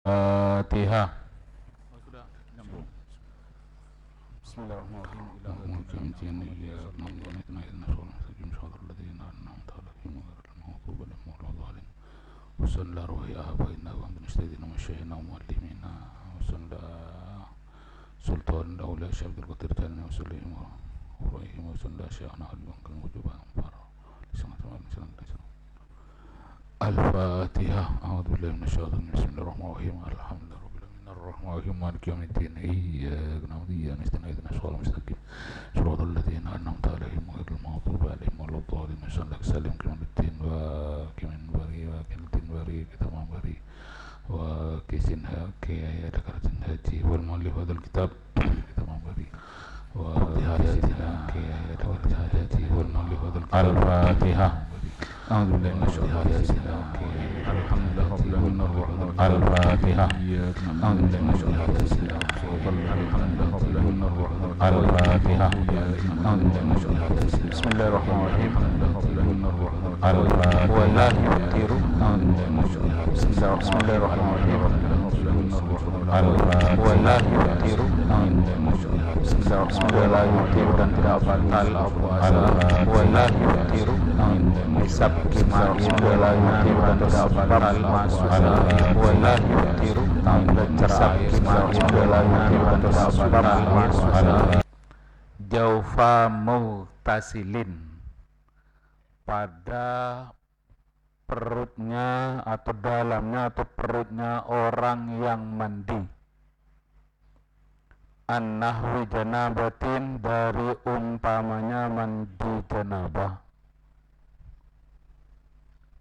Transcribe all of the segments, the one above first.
Al-Fatihah. Al-Fatihah. A'udzubillahi minasyaitonir rajim. Bismillahirrahmanirrahim. Alhamdulillahirabbil alamin. Maliki yaumiddin. Iyyaka na'budu wa iyyaka nasta'in. Ihdinas siratal mustaqim. Shiratal ladzina an'amta 'alaihim ghairil maghdubi alaihim waladdallin. Sallim kimaluddin wa kimin bari wa kimaluddin bari kita mabari wa kisin ya dakaratin haji wal muallif hadzal kitab kita mabari wa hadiyatina ya dakaratin haji wal muallif hadzal kitab. Al-Fatihah. Alhamdulillah Al-Fatihah. Al-Fatihah. Bismillahirrahmanirrahim. Al-Fatihah. Wallahi yutiru. Bismillahirrahmanirrahim. Al-Fatihah. Wallahi yutiru. Bismillahirrahmanirrahim. Dan tidak batal puasa. Wallahi yutiru. Hisab kima wala yutiru dan tidak batal masuk wala yutiru hisab kima wala yutiru dan tidak batal masuk jaufa muhtasilin pada perutnya atau dalamnya atau perutnya orang yang mandi an-nahwi janabatin dari umpamanya mandi janabah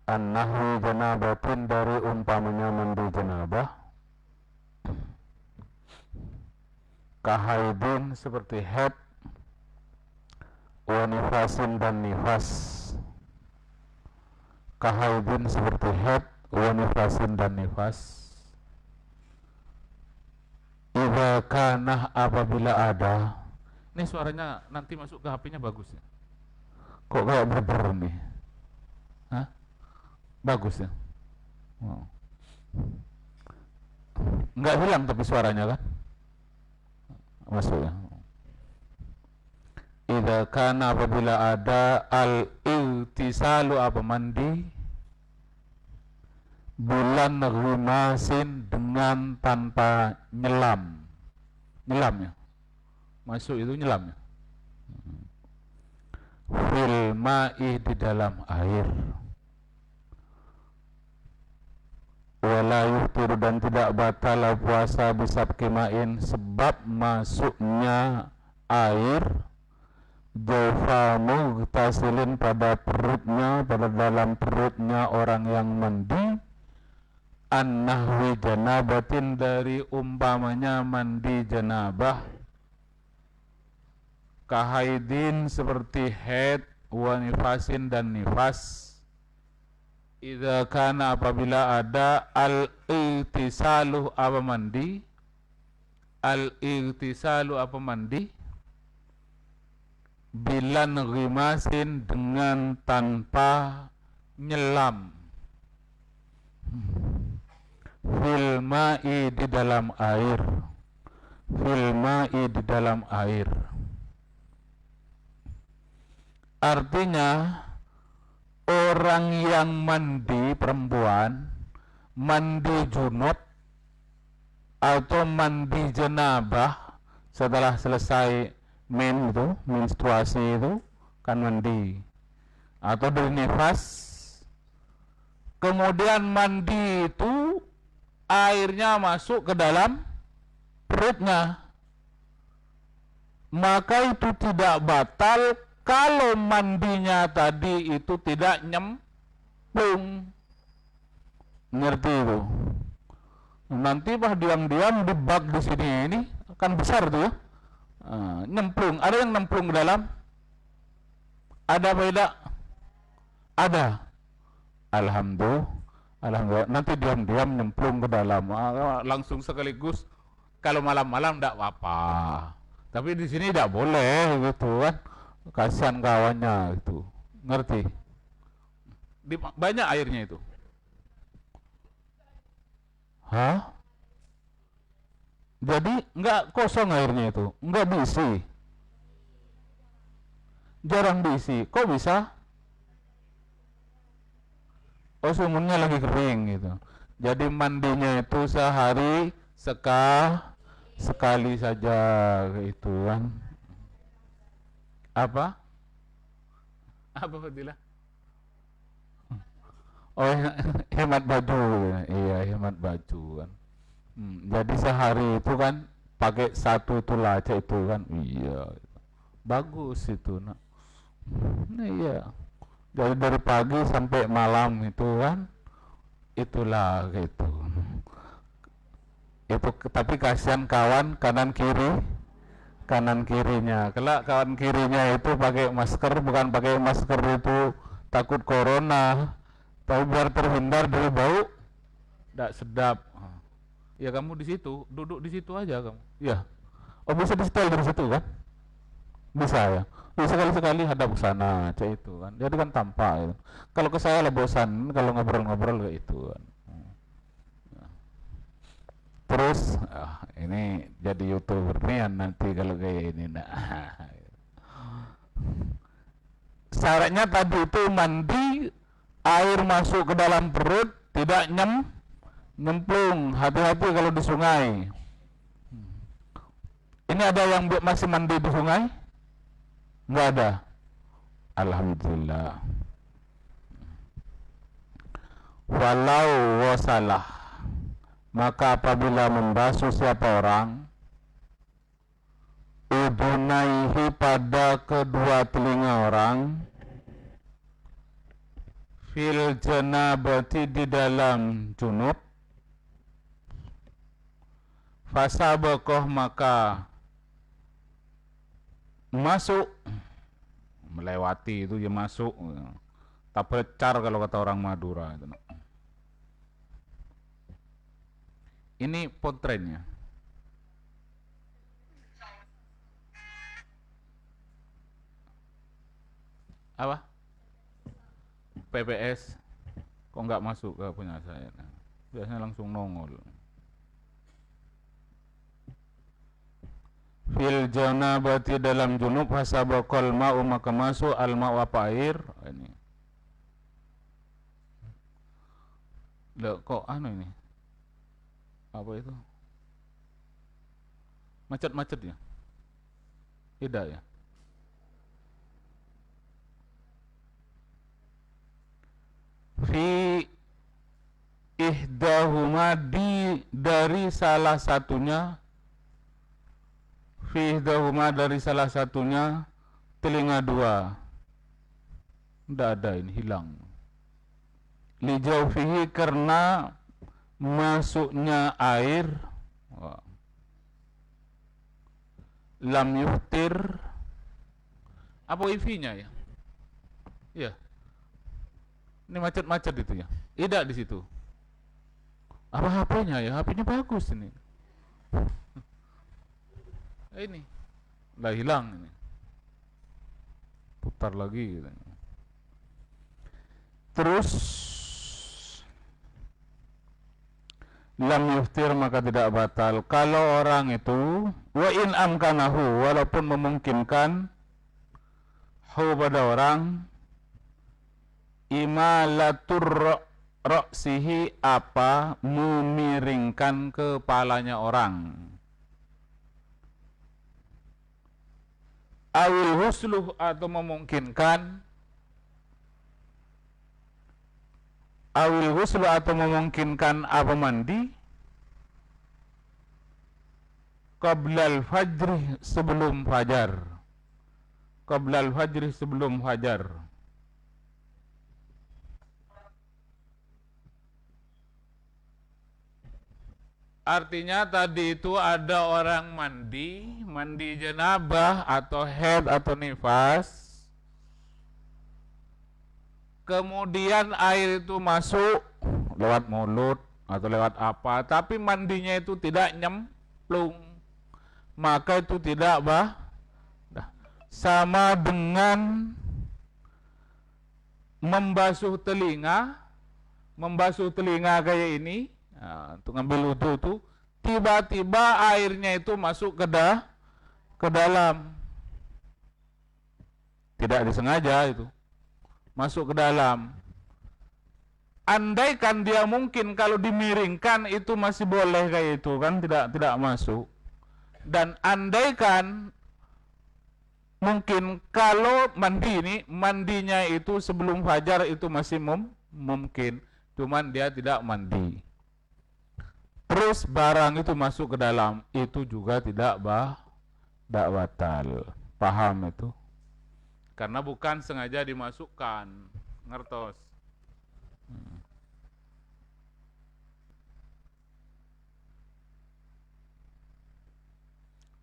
an-nahwi janabatin dari umpamanya mandi janabah kahaidin seperti haid wa nifasin dan nifas kahaidin seperti haid wa nifasin dan nifas idza kana apabila ada. Ini suaranya nanti masuk ke HP-nya bagus ya, kok kayak berber nih. Hah? Bagus ya. Oh. Enggak hilang tapi suaranya kan masuk ya. Idza kana apabila ada al-iltisalu apa mandi bulan ghimasin dengan tanpa nyelam ya masuk itu nyelam ya fil ma'i di dalam air wala yuftiru dan tidak batal puasa bisab kimain sebab masuknya air jaufa mughtasilin pada perutnya, pada dalam perutnya orang yang mandi an-nahwi janabatin dari umpamanya mandi janabah kahaidin seperti haid wa nifasin dan nifas idza kana apabila ada al-iltisalu apa mandi al-iltisalu apa mandi bilan ghimasin dengan tanpa nyelam fil ma'i di dalam air fil ma'i di dalam air artinya orang yang mandi perempuan mandi junub atau mandi janabah setelah selesai menstruasi itu kan mandi atau dari nifas kemudian mandi itu airnya masuk ke dalam perutnya maka itu tidak batal kalau mandinya tadi itu tidak nyemplung. Ngerti itu? Nanti pas diam-diam di bak di sini ini kan besar tuh ya. Nyemplung. Ada yang nyemplung ke dalam? Ada apa tidak? Ada. Alhamdulillah. Nanti diam-diam nyemplung ke dalam. Langsung sekaligus. Kalau malam-malam tidak apa-apa. Tapi di sini tidak boleh gitu kan. Kasihan kawannya itu, ngerti? Banyak airnya itu. Hah? Jadi nggak kosong airnya itu, nggak diisi, jarang diisi. Kok bisa? Oh, sumurnya lagi kering gitu. Jadi mandinya itu sehari sekali saja itu kan. Apa? Apa Fadilah? Oh, hemat baju. Iya, hemat baju kan. Jadi sehari itu kan pakai satu itu laca itu kan. Iya. Bagus itu, nak. Nah, iya. Jadi dari pagi sampai malam itu kan, itulah gitu. Itu tapi kasihan kawan kanan kirinya. Kelak kawan kirinya itu pakai masker, bukan pakai masker itu takut corona, tapi biar terhindar dari bau tidak sedap. Ya kamu di situ, duduk di situ aja kamu. Ya. Oh, bisa di setel dari situ kan? Bisa ya. Ya sekali-sekali hadap ke sana, cek itu kan. Jadi kan tampak itu. Kalau ke saya lah bosan kalau ngobrol-ngobrol kayak itu kan. Terus ini jadi YouTuber nih nanti kalau kayak ini nah. Syaratnya tadi itu mandi air masuk ke dalam perut, tidak nyemplung. Hati-hati kalau di sungai. Ini ada yang masih mandi di sungai? Enggak ada. Alhamdulillah. Walau wasalah, maka apabila membasuh siapa orang, udunaihi pada kedua telinga orang, fil janabati di dalam junub, fasabakoh maka masuk, melewati itu ya masuk, tak pecar kalau kata orang Madura itu. Ini potrennya. Apa? PPS. Kok nggak masuk ke punya saya? Biasanya langsung nongol. Fil janabati dalam junub hasabakal ma'u maka masuk al ma'u apa air? Ini. Loh, kok anu ini? Apa itu? Macet-macet ya? Tidak ya? Fi ihdahuma dari salah satunya, fi ihdahuma dari salah satunya telinga dua. Tidak ada, ini hilang. Lijaufihi karena masuknya air, lam yuftir. Apa wifi-nya ya? Iya. Ini macet-macet itu ya. Tidak di situ. Apa HP-nya ya? HP-nya bagus ini. Ini udah hilang ini. Putar lagi gitu. Terus lam yuftir maka tidak batal kalau orang itu wa in amkanahu walaupun memungkinkan hu pada orang imalatur roksihi apa memiringkan kepalanya orang, awil husluh atau memungkinkan awil huslu atau memungkinkan apa mandi qablal fajri sebelum fajar, qablal fajri sebelum fajar. Artinya tadi itu ada orang mandi janabah atau haid atau nifas, kemudian air itu masuk lewat mulut atau lewat apa, tapi mandinya itu tidak nyemplung, maka itu tidak sama dengan membasuh telinga kayak ini. Nah, untuk ngambil wudu itu tiba-tiba airnya itu masuk ke dalam. Tidak disengaja itu masuk ke dalam. Andaikan dia mungkin kalau dimiringkan itu masih boleh kayak itu kan, tidak masuk. Dan andaikan mungkin kalau mandinya itu sebelum fajar itu masih mungkin, cuman dia tidak mandi. Terus barang itu masuk ke dalam, itu juga tidak batal. Paham itu? Karena bukan sengaja dimasukkan, ngertos.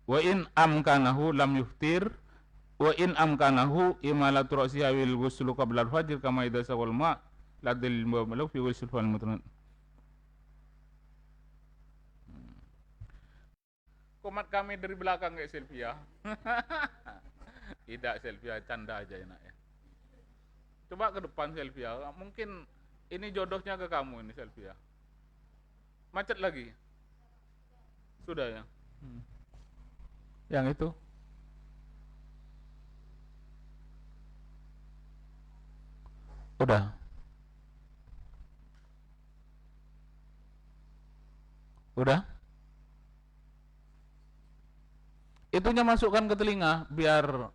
Wa in amkanahu lam yuftir wa in amkanahu imalatu ra'siha wal ghuslu qabla al-fajr kama idza sawal ma ladil mablugh fi ghusl fal mutran. Komat kami dari belakang kayak Sylvia. Tidak Sylvia, canda aja enak ya. Coba ke depan Sylvia, mungkin ini jodohnya ke kamu ini Sylvia. Macet lagi. Sudah ya. Yang itu. Udah. Udah. Itunya masukkan ke telinga biar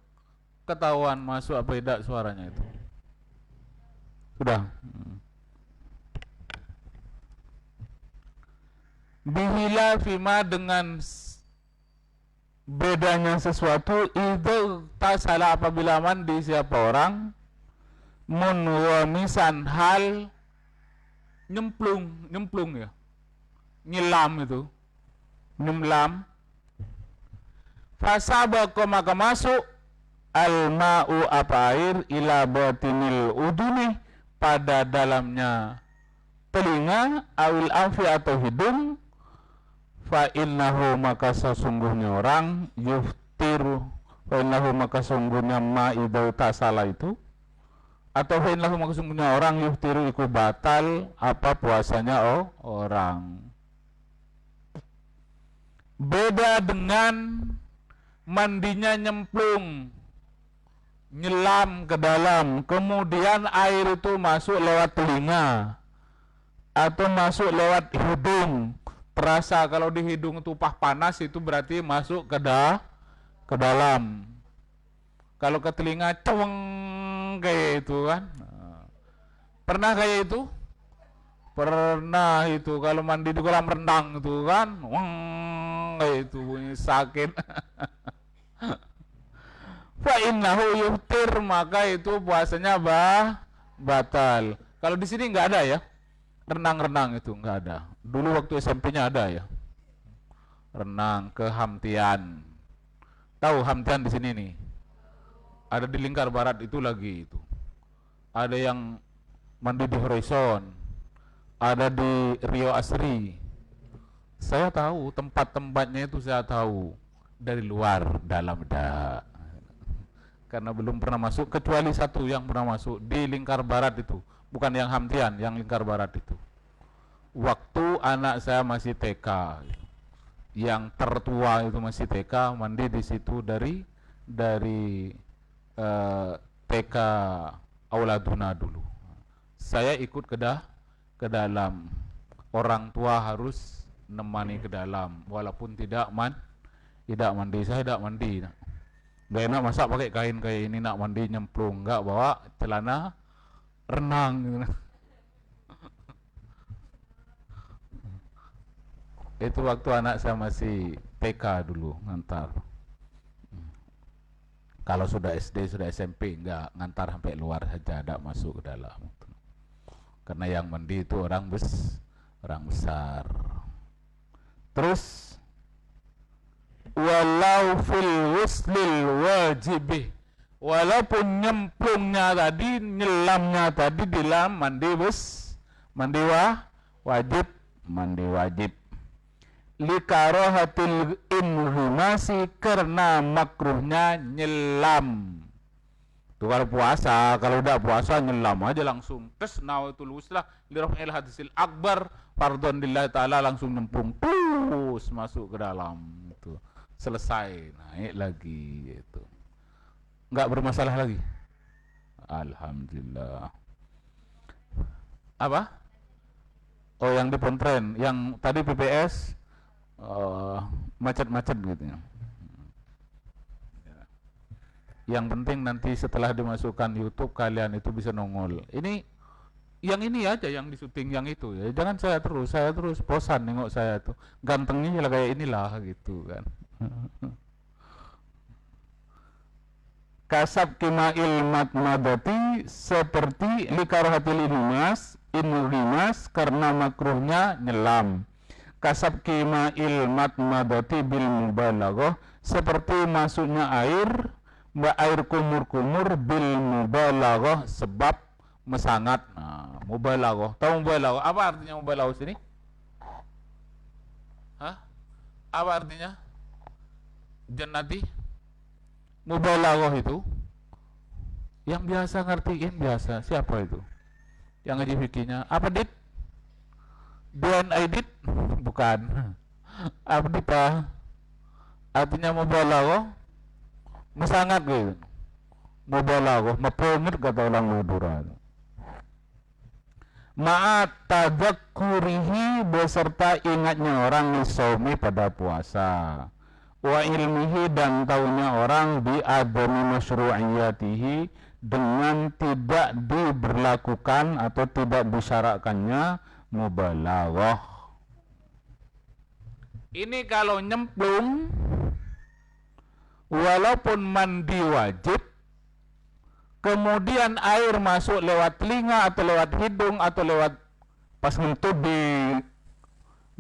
ketahuan masuk apa tidak suaranya itu. Sudah. Bihila fima dengan bedanya sesuatu itu tak salah apabila mandi siapa orang munwamisan hal nyemplung ya, nyelam itu, nyelam. Fasabako maka masuk al-ma'u apa air ila batinil uduni pada dalamnya telinga awil anfi atau hidung, fa innahu maka sesungguhnya orang yuftiru, fa innahu maka sesungguhnya ma'idau tak salah itu, atau fa innahu maka sesungguhnya orang yuftiru iku batal apa puasanya orang. Beda dengan mandinya nyemplung, nyelam ke dalam, kemudian air itu masuk lewat telinga atau masuk lewat hidung. Terasa kalau di hidung tumpah panas itu berarti masuk ke dalam. Kalau ke telinga ceweng kayak itu kan. Pernah kayak itu? Pernah itu kalau mandi di kolam renang itu kan. Kayak itu bunyi sakit. Fa innahu yuftir maka itu puasanya batal. Kalau di sini nggak ada ya. Renang-renang itu nggak ada. Dulu waktu SMP-nya ada ya. Renang ke Hamtian. Tahu Hamtian di sini nih? Ada di Lingkar Barat itu lagi itu. Ada yang mandi di Horizon. Ada di Rio Asri. Saya tahu tempat-tempatnya itu, saya tahu dari luar, dalam dak. Karena belum pernah masuk, kecuali satu yang pernah masuk di Lingkar Barat itu. Bukan yang Hamtian, yang Lingkar Barat itu. Waktu anak saya masih TK, yang tertua itu masih TK, mandi di situ dari TK Auladuna dulu. Saya ikut ke dalam. Orang tua harus nemani ke dalam, walaupun tidak mandi. Saya tidak mandi. Gak enak masa pakai kain kayak ini nak mandi nyemplung, enggak, bawa celana renang gitu. Itu waktu anak saya masih TK dulu ngantar. Kalau sudah SD, sudah SMP enggak, ngantar sampai luar saja, tidak masuk ke dalam. Karena yang mandi itu orang besar. Terus walau fil wuslil wajibih, walaupun nyemplungnya tadi, nyelamnya tadi di dalam mandi wajib likarohatil inhumasi, karena makruhnya nyelam. Itu kalau puasa, kalau udah puasa nyelam aja langsung. Terus nawaitul wuslah liraf'il hadisil akbar fardhon lillahi ta'ala, langsung nyemplung. terus masuk ke dalam itu. Selesai, naik lagi itu. Nggak bermasalah lagi. Alhamdulillah. Apa? Oh, yang di Pontren, yang tadi PPS macet-macet gitu ya. Yang penting nanti setelah dimasukkan YouTube kalian itu bisa nongol. Ini yang ini aja yang di syuting yang itu ya. Jangan saya terus bosan nengok saya tuh. Gantengnya lah kayak inilah gitu kan. Kasab kimail matmadati seperti likarahatil inumas karena makruhnya nyelam. Kasab kimail matmadati bil mubalaghah seperti masuknya air kumur-kumur bil mubalaghah sebab mesangat. Nah, mubalaghah. Tahu mubalaghah? Apa artinya mubalaghah sini? Hah? Apa artinya? Jannati? Mubalaghah itu yang biasa ngertiin biasa. Siapa itu? Yang ngaji fikihnya. Apa dit? Dit? Bukan. Apa dit? Artinya mubalaghah mesangat gitu. Mubalaghah, mepengit kata orang Madura. Ma'at tadzakkurihi beserta ingatnya orang nisomi pada puasa. Wa ilmihi dan taunya orang bi adami masyru'iyatihi dengan tidak diberlakukan atau tidak disyaratkannya mubalaghah. Ini kalau nyemplung walaupun mandi wajib, kemudian air masuk lewat telinga atau lewat hidung atau lewat pas ngentut di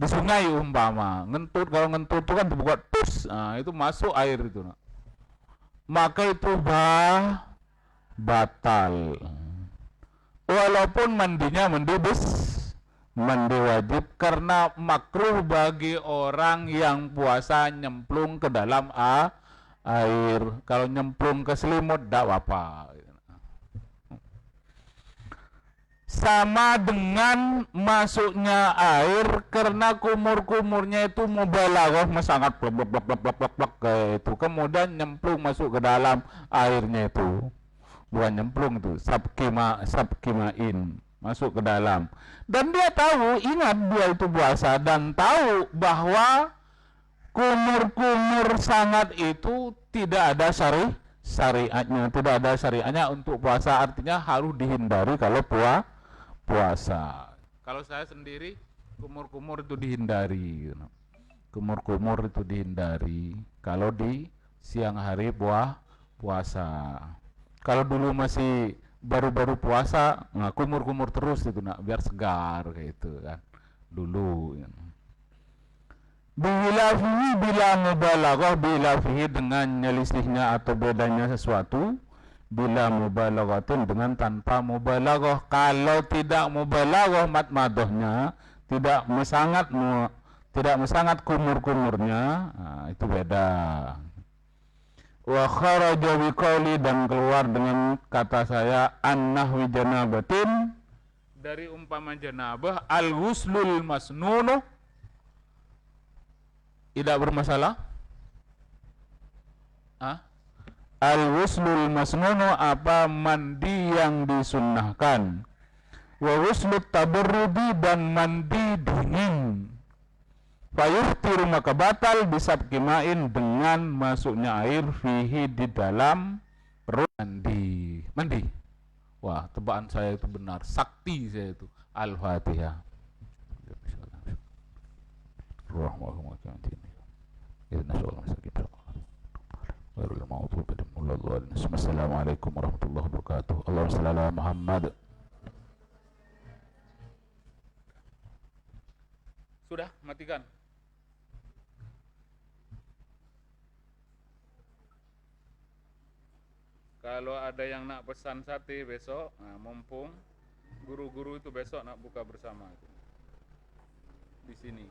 sungai umpama ngentut, kalau ngentut itu kan dibuka tus, nah itu masuk air itu, maka itu batal walaupun mandinya mandi wajib, karena makruh bagi orang yang puasa nyemplung ke dalam air. Kalau nyemplung ke selimut tidak apa-apa. Sama dengan masuknya air karena kumur-kumurnya itu mubalaghah sangat plek kayak itu, kemudian nyemplung masuk ke dalam airnya itu, bukan nyemplung itu, sabkimain masuk ke dalam, dan dia tahu, ingat dia itu puasa dan tahu bahwa kumur-kumur sangat itu tidak ada syariatnya, tidak ada syariatnya untuk puasa, artinya harus dihindari kalau puasa. Kalau saya sendiri kumur-kumur itu dihindari, kumur-kumur itu dihindari kalau di siang hari puasa. Kalau dulu masih baru-baru puasa, nah kumur-kumur terus itu nak biar segar kayak itu kan dulu. Bilafihi bila mubalaghah, bilafihi dengan nyelisihnya atau bedanya sesuatu, bila mubalaghatin dengan tanpa mubalaghah. Kalau tidak mubalaghah matmadahnya, tidak mesangat kumur-kumurnya, nah, itu beda. Wa kharaja biqauli, dan keluar dengan kata saya an-nahwi janabatin, dari umpama janabah, al-ghuslul masnunu, tidak bermasalah. Al-ghuslul masnunu apa mandi yang disunnahkan. Wa ghuslut tabarrudi, dan mandi dingin. Fayuftiru, maka batal bisabkimain dengan masuknya air fihi di dalam perut. Mandi. Wah, tebakan saya itu benar, sakti saya itu. Al-Fatihah. Assalamualaikum warahmatullahi wabarakatuh. Allahumma shalli ala Muhammad. Sudah, matikan. Kalau ada yang nak pesan sate besok, nah, mumpung guru-guru itu besok nak buka bersama itu di sini.